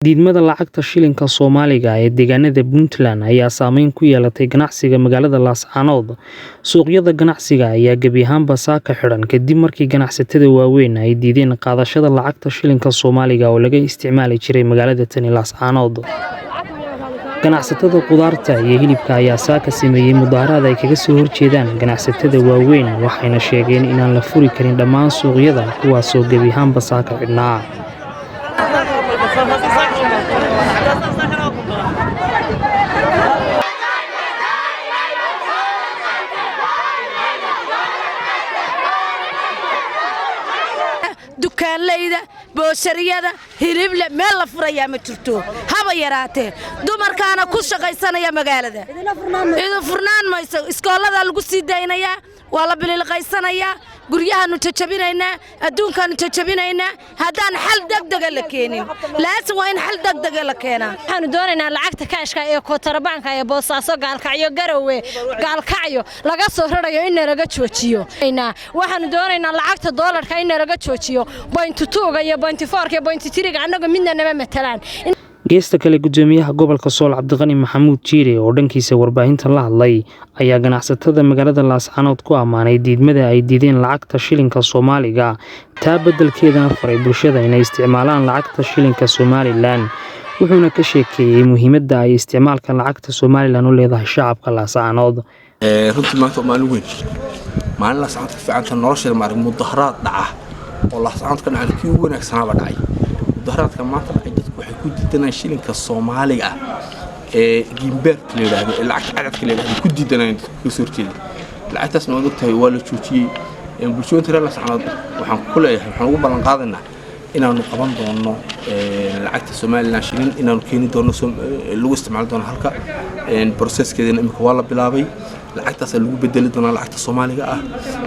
Diidmada lacagta shilinka Soomaaliga ee deegaanada Puntland ayaa saameyn ku yeelatay ganacsiga magaalada Laascaanood. Suuqyada ganacsiga ayaa gebi ahaanba saaka xiran kadib markii ganacsatada waaweyn ay diideen qaadashada lacagta shilinka Soomaaliga oo laga isticmaali jiray magaalada tani Laascaanood. Ganacsatada khudaarta iyo hilibka ayaa saaka sameeyay mudaharaad ay kaga soo horjeedaan ganacsatada waaweyn, waxayna sheegeen inaan la furi karin dhammaan suuqyada kuwaasoo gebi ahaanba saaka xidhnaa. dukaanleyda booshariyada hilible meel la furayaa ma jirto haba yaraatee dumarkaana ku shaqaysanaya magaalada idin furnaan mayso iskoolada lagu sii daynayaa waa la bililqaysanayaa guryahaanu jajabinaynaa adduunkaanu jajabinaynaa haddaan xal degdeg la keenin laakiin waa in xal degdeg la keenaa waxaanu doonaynaa lacagta kaashka ee kootarabaanka ee boosaaso gaalkacyo garowe gaalkacyo laga soo rarayo in laga joojiyo waxaanu doonaynaa lacagta doolarka in laga joojiyo point 2 iyo point 4 iyo point 3 anaga midna nama matalaan. Geesta kale gudoomiyaha gobolka Sool Cabdiqani Maxamuud Jiire oo dhankiisa warbaahinta la hadlay ayaa ganacsatada magaalada Laascaanood ku amaanay diidmada ay diideen lacagta shilinka Soomaaliga taa beddelkeedana faray bulshada inay isticmaalaan lacagta shilinka Somaliland wuxuuna ka sheekeeyay muhiimadda ay isticmaalka lacagta Somaliland u leedahay shacabka Laascaanood. runtii maanta maalin weyn maalin Laascaanood ka fiican nolosheeda maar mudaharaad dhaca oo Laascaanood ka dhacay kii wanaagsanaba dhacay mudaharaadka maanta waxay ku diidanayaan shilinka Soomaaliga ee gimbeerka la yiraahdo lacag cadadka la yiraahdo ku diidanayaan ku soo horjeeda lacagtaas ma ogtahay waa la joojiyay bulshooyinka reer Laascaanood waxaan ku leeyahay waxaan ugu ballan qaadanaynaa inaanu qaban doono lacagta Somaliland shilin inaanu keeni doono lagu isticmaali doono halka processkeedana imika waa la bilaabay lacagtaas lagu bedeli doona lacagta Soomaaliga ah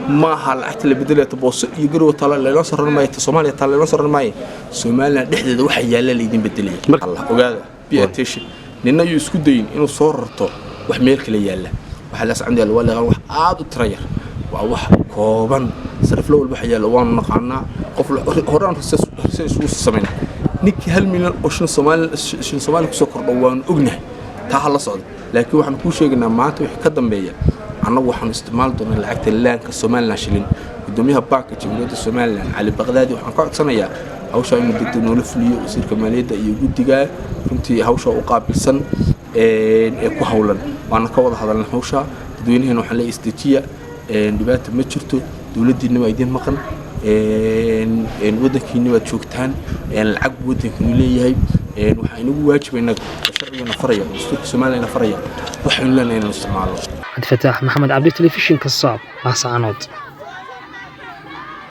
ma aha lacagta la bedelayo boos iyo garow tala la soo raran maayo Soomaaliya tala la soo raran maayo Somaliland dhexdeeda waxa yaala la idin bedelay Allah ogaada biatation nina uu isku dayin inuu soo rarto wax meel kale yaala waxa la socon yaala walaal wax aad u tirayar waa wax kooban sarif loo waxa yaala waan naqaana qof horaan isugu sameeyay ninki 1 milyan oo Soomaali ku soo kordho waan ognahay taa la socdo laakiin waxaan ku sheegnaa maanta wixii ka dambeeya annagu waxaan isticmaal doonaa lacagta laanka Somaliland shilin gudoomiyaha banka Jamhuuriyadda Somaliland Ali Baghdadi waxaan ka codsanayaa hawsha inuu degdeg noola fuliyo wasiirka maaliyadda iyo guddiga runtii hawsha u qaabilsan ee ku hawlan waana ka wada hadalnaa hawsha dadweynaheena waxaan la istajiya dhibaato ma jirto dawladdiina waa idin maqan waddankiina waad joogtaan lacag waddankiinu leeyahay waxaan inagu waajibaynaa sharciga faraya dastuurka Soomaaliya faraya waxaan leenahay inaan isticmaalo. Cabdi Fataax Maxamed Cabdi telefishinka Saab Laascaanood.